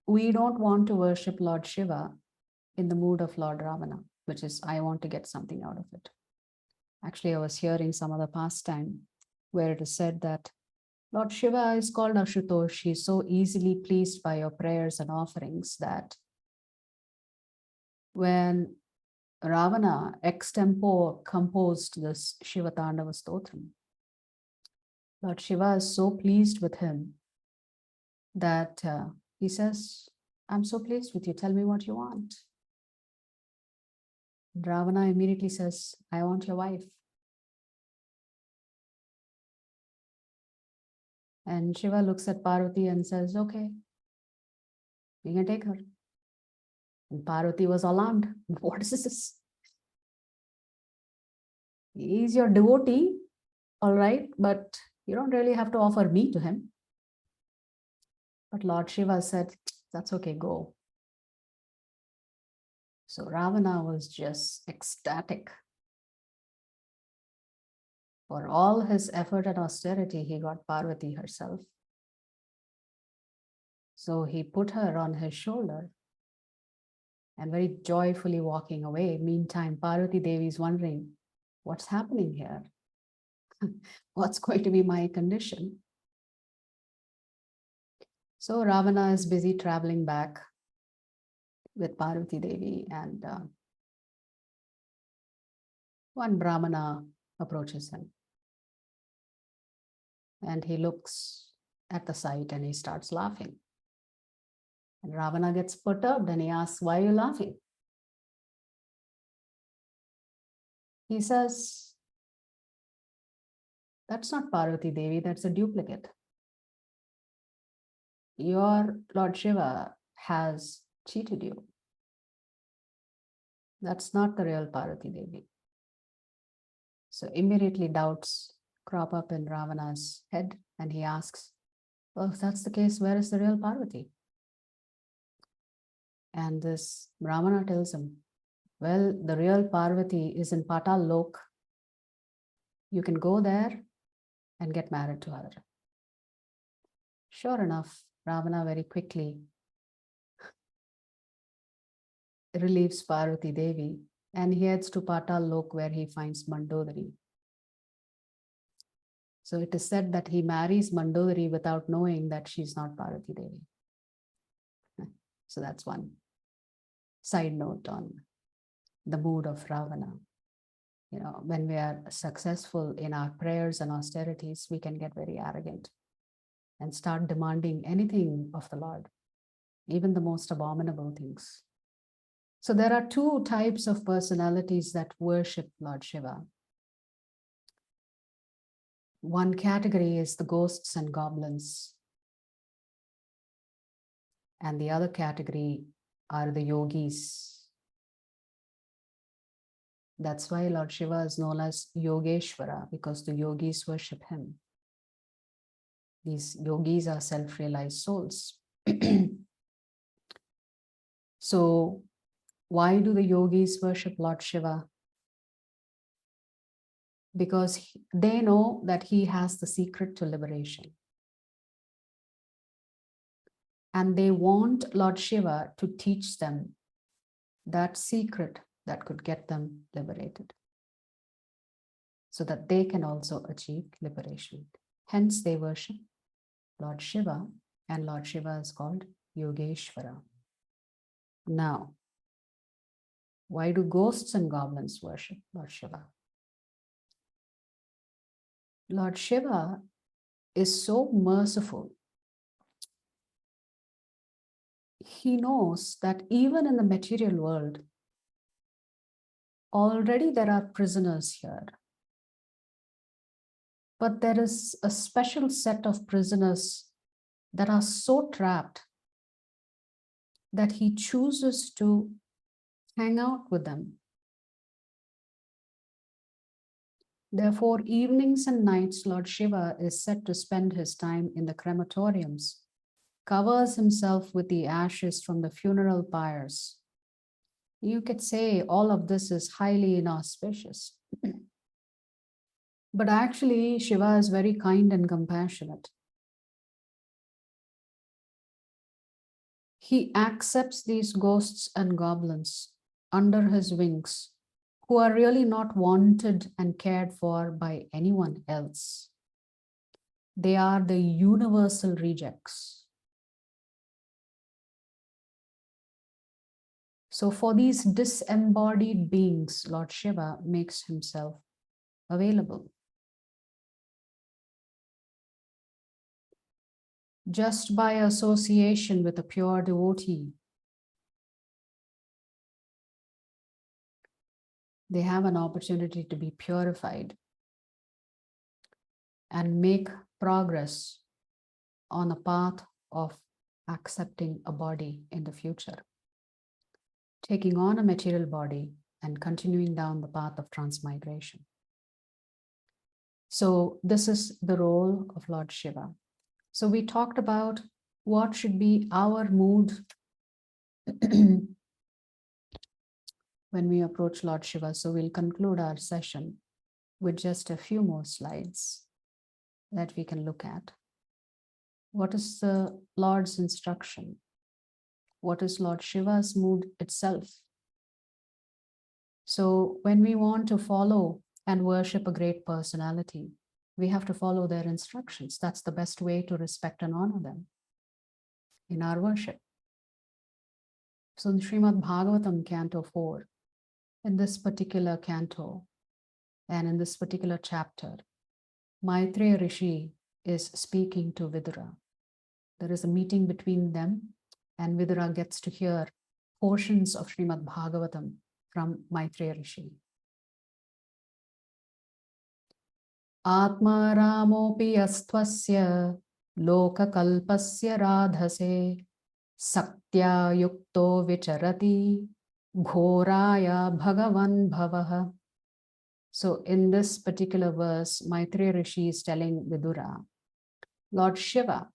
we don't want to worship Lord Shiva in the mood of Lord Ravana, which is, I want to get something out of it. Actually, I was hearing some other pastime where it is said that Lord Shiva is called Ashutosh. He is so easily pleased by your prayers and offerings that when Ravana extempore composed this Shiva Tandava Stotram, Lord Shiva is so pleased with him that he says, I'm so pleased with you. Tell me what you want. Ravana immediately says, I want your wife. And Shiva looks at Parvati and says, okay, you can take her. And Parvati was alarmed. What is this? He's your devotee, all right, but you don't really have to offer me to him. But Lord Shiva said, that's okay, go. So Ravana was just ecstatic. For all his effort and austerity, he got Parvati herself. So he put her on his shoulder and very joyfully walking away. Meantime, Parvati Devi is wondering, what's happening here? What's going to be my condition? So Ravana is busy traveling back with Parvati Devi, and one Brahmana approaches him. And he looks at the sight and he starts laughing. And Ravana gets perturbed and he asks, why are you laughing? He says, that's not Parvati Devi, that's a duplicate. Your Lord Shiva has cheated you. That's not the real Parvati Devi. So immediately doubts crop up in Ravana's head and he asks, well, if that's the case, where is the real Parvati? And this Brahmana tells him, well, the real Parvati is in Patal Lok. You can go there and get married to her. Sure enough, Ravana very quickly relieves Parvati Devi and he heads to Patal Lok where he finds Mandodari. So it is said that he marries Mandodari without knowing that she's not Parvati Devi. So that's one side note on the mood of Ravana. You know, when we are successful in our prayers and austerities, we can get very arrogant and start demanding anything of the Lord, even the most abominable things. So there are two types of personalities that worship Lord Shiva. One category is the ghosts and goblins, and the other category are the yogis. That's why Lord Shiva is known as Yogeshwara, because the yogis worship him. These yogis are self-realized souls. So why do the yogis worship Lord Shiva? Because they know that he has the secret to liberation. And they want Lord Shiva to teach them that secret that could get them liberated, so that they can also achieve liberation. Hence, they worship Lord Shiva, and Lord Shiva is called Yogeshwara. Now, why do ghosts and goblins worship Lord Shiva? Lord Shiva is so merciful. He knows that even in the material world, already there are prisoners here. But there is a special set of prisoners that are so trapped that he chooses to hang out with them. Therefore, evenings and nights, Lord Shiva is said to spend his time in the crematoriums, covers himself with the ashes from the funeral pyres. You could say all of this is highly inauspicious. But actually, Shiva is very kind and compassionate. He accepts these ghosts and goblins under his wings, who are really not wanted and cared for by anyone else. They are the universal rejects. So for these disembodied beings, Lord Shiva makes himself available. Just by association with a pure devotee, they have an opportunity to be purified and make progress on a path of accepting a body in the future, taking on a material body and continuing down the path of transmigration. So this is the role of Lord Shiva. So we talked about what should be our mood when we approach Lord Shiva. So we'll conclude our session with just a few more slides that we can look at. What is the Lord's instruction? What is Lord Shiva's mood itself? So when we want to follow and worship a great personality, we have to follow their instructions. That's the best way to respect and honor them in our worship. So in Srimad Bhagavatam, Canto 4, in this particular canto and in this particular chapter, Maitreya Rishi is speaking to Vidura. There is a meeting between them, and Vidura gets to hear portions of Srimad Bhagavatam from Maitreya Rishi. Atma Ramopi Astvasya Lokakalpasya Radhase Saktya Yukto Vicharati Ghoraya Bhagavan Bhavaha. So in this particular verse, Maitreya Rishi is telling Vidura, Lord Shiva,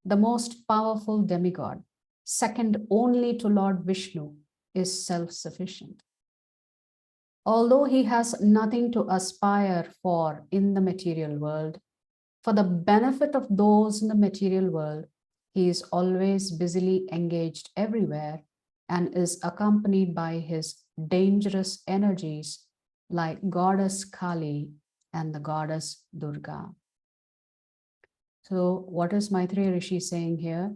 the most powerful demigod, second only to Lord Vishnu, is self-sufficient. Although he has nothing to aspire for in the material world, for the benefit of those in the material world, he is always busily engaged everywhere and is accompanied by his dangerous energies like goddess Kali and the goddess Durga. So what is Maitreya Rishi saying here?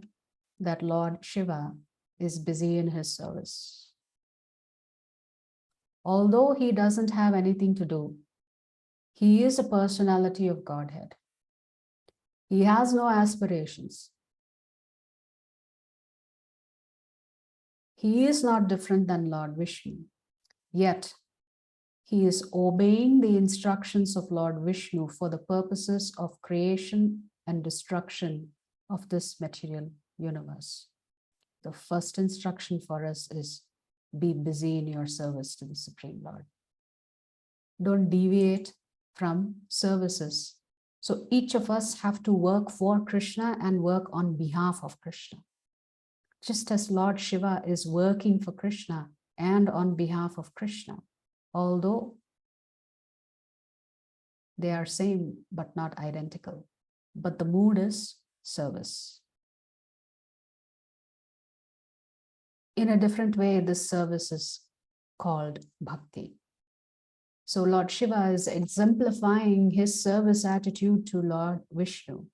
That Lord Shiva is busy in his service. Although he doesn't have anything to do, he is a personality of Godhead. He has no aspirations. He is not different than Lord Vishnu, yet he is obeying the instructions of Lord Vishnu for the purposes of creation and destruction of this material universe. The first instruction for us is be busy in your service to the Supreme Lord. Don't deviate from services. So each of us have to work for Krishna and work on behalf of Krishna. Just as Lord Shiva is working for Krishna and on behalf of Krishna, although they are same but not identical. But the mood is service. In a different way, this service is called bhakti. So Lord Shiva is exemplifying his service attitude to Lord Vishnu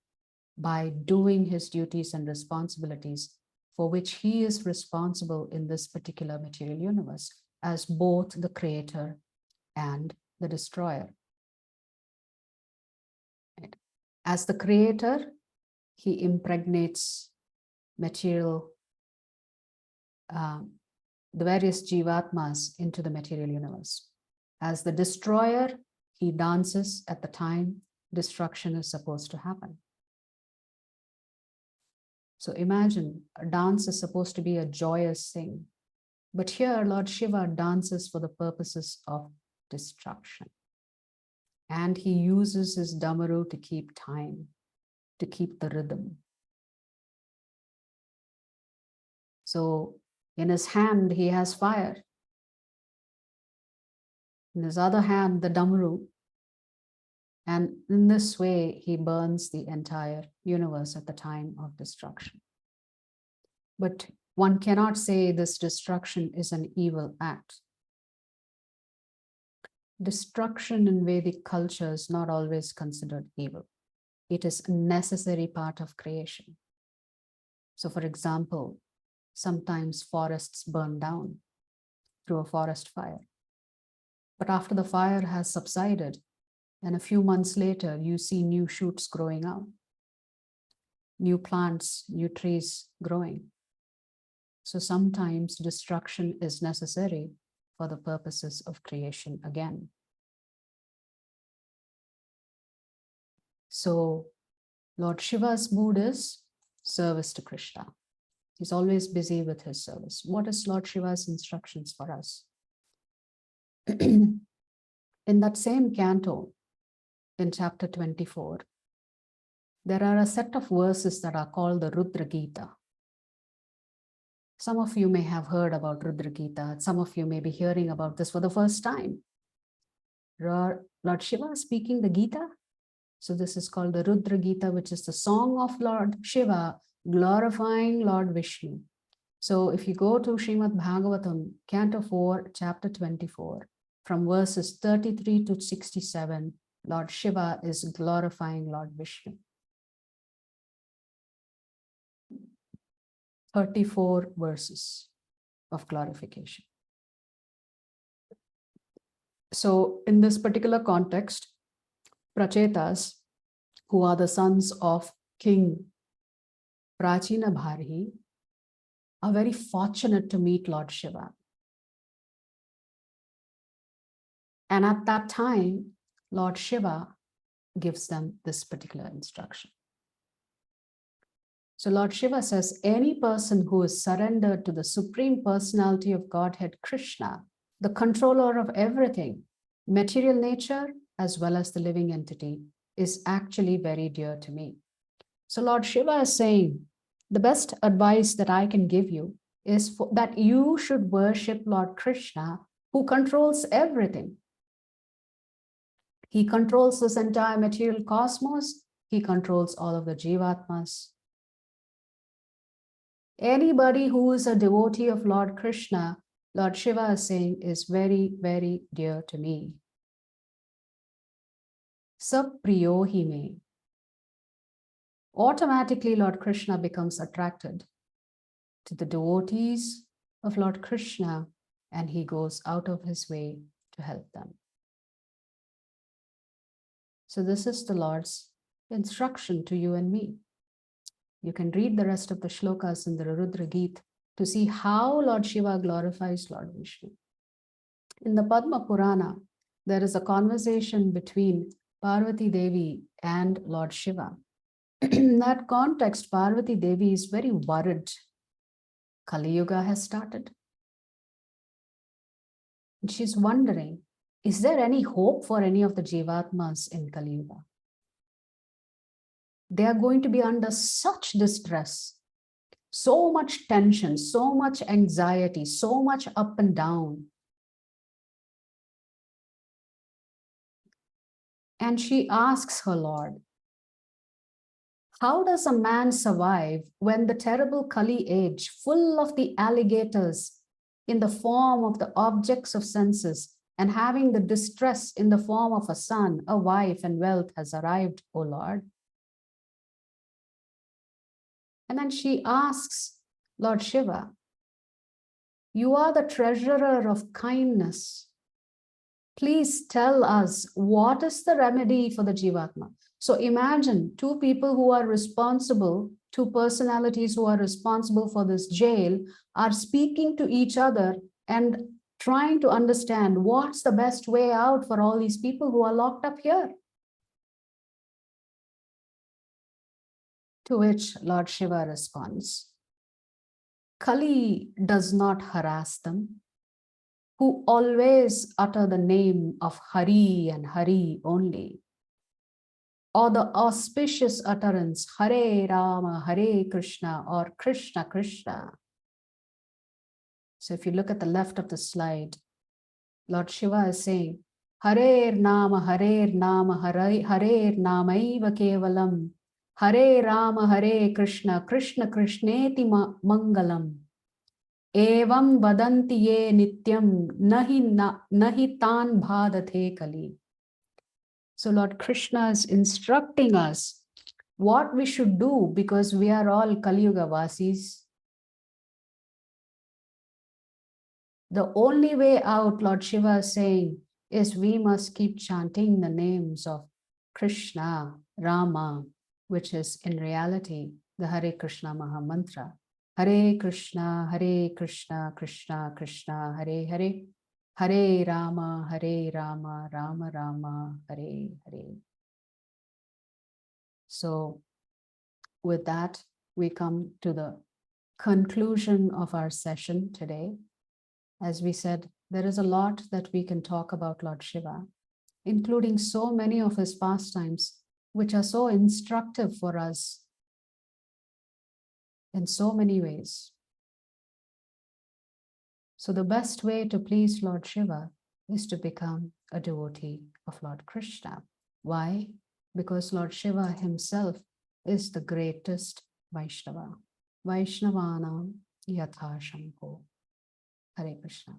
by doing his duties and responsibilities for which he is responsible in this particular material universe as both the creator and the destroyer. As the creator, he impregnates material, the various jivatmas into the material universe. As the destroyer, he dances at the time destruction is supposed to happen. So imagine, a dance is supposed to be a joyous thing. But here, Lord Shiva dances for the purposes of destruction. And he uses his damaru to keep time, to keep the rhythm. So in his hand, he has fire. In his other hand, the damaru. And in this way, he burns the entire universe at the time of destruction. But one cannot say this destruction is an evil act. Destruction in Vedic culture is not always considered evil. It is a necessary part of creation. So for example, sometimes forests burn down through a forest fire. But after the fire has subsided, and a few months later, you see new shoots growing out, new plants, new trees growing. So sometimes destruction is necessary for the purposes of creation again. So Lord Shiva's mood is service to Krishna. He's always busy with his service. What is Lord Shiva's instructions for us? In that same canto, in chapter 24, there are a set of verses that are called the Rudra Gita. Some of you may have heard about Rudra Gita. Some of you may be hearing about this for the first time. Lord Shiva is speaking the Gita. So this is called the Rudra Gita, which is the song of Lord Shiva, glorifying Lord Vishnu. So if you go to Srimad Bhagavatam, Canto 4, Chapter 24, from verses 33 to 67, Lord Shiva is glorifying Lord Vishnu. 34 verses of glorification. So in this particular context, Prachetas, who are the sons of King Prachina Bharhi, are very fortunate to meet Lord Shiva. And at that time, Lord Shiva gives them this particular instruction. So Lord Shiva says, any person who is surrendered to the Supreme Personality of Godhead Krishna, the controller of everything, material nature as well as the living entity, is actually very dear to me. So Lord Shiva is saying, the best advice that I can give you is that you should worship Lord Krishna, who controls everything. He controls this entire material cosmos. He controls all of the Jivatmas. Anybody who is a devotee of Lord Krishna, Lord Shiva is saying, is very, very dear to me. Sapriyo hi me. Automatically, Lord Krishna becomes attracted to the devotees of Lord Krishna, and he goes out of his way to help them. So this is the Lord's instruction to you and me. You can read the rest of the shlokas in the Rudra Gita to see how Lord Shiva glorifies Lord Vishnu. In the Padma Purana, there is a conversation between Parvati Devi and Lord Shiva. In that context, Parvati Devi is very worried. Kali Yuga has started. And she's wondering, is there any hope for any of the Jivatmas in Kali Yuga? They are going to be under such distress, so much tension, so much anxiety, so much up and down. And she asks her Lord, how does a man survive when the terrible Kali age, full of the alligators in the form of the objects of senses and having the distress in the form of a son, a wife, and wealth has arrived, O Lord? And then she asks Lord Shiva, you are the treasurer of kindness. Please tell us, what is the remedy for the Jivatma? So imagine two people who are responsible, two personalities who are responsible for this jail are speaking to each other and trying to understand what's the best way out for all these people who are locked up here. To which Lord Shiva responds, Kali does not harass them, who always utter the name of Hari and Hari only, or the auspicious utterance Hare Rama, Hare Krishna, or Krishna Krishna. So if you look at the left of the slide, Lord Shiva is saying, Hare Nama, Hare Nama, Hare Namaiva Kevalam, Hare Rama, Hare Krishna, Krishna Krishneti Mangalam. Evam vadanti ye nityam nahi tan bhadathe kali. So Lord Krishna is instructing us what we should do because we are all Kali Yuga Vasis. The only way out, Lord Shiva is saying, is we must keep chanting the names of Krishna, Rama, which is in reality the Hare Krishna Maha Mantra. Hare Krishna, Krishna Krishna, Hare Hare, Hare Rama, Rama Rama, Hare Hare. So with that, we come to the conclusion of our session today. As we said, there is a lot that we can talk about Lord Shiva, including so many of his pastimes, which are so instructive for us in so many ways. So the best way to please Lord Shiva is to become a devotee of Lord Krishna. Why? Because Lord Shiva himself is the greatest Vaishnava. Vaishnavanam yatha Shambho. Hare Krishna.